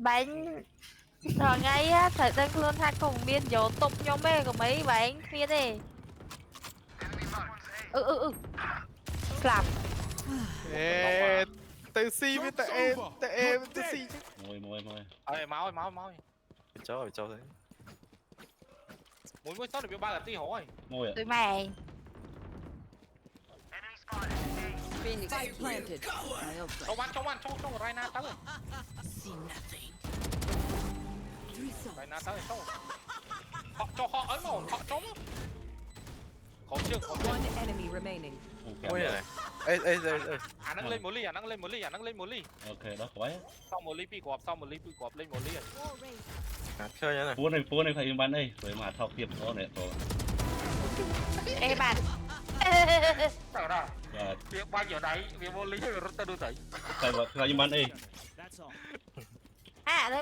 bánh rồi ngay á thời gian luôn tha cùng biên dỗ tục nhau mê của mấy bánh kia đi. Slap. Ê, tự si với tại em tự si chứ. Môi. ơi máu máu Trời thế. muốn sót được biết ba là tí hỏi Môi ạ. Tụi mày. Phoenix planted. trong ăn trong Reyna tới rồi Reyna tới rồi họ cho họ ấy mà họ trống có chưa One enemy remaining. Ôi này. Ê. nâng lên một ly Ok, đó có ấy. sau một ly pi cọp lên một ly Chơi nhá này. Phố này phải bắn đây, rồi mà thọc tiệp nó này rồi. Ê bạn. sao đó Và việc bao nhiêu đấy việc vô lý rồi ta đưa tới phải bắn đây. À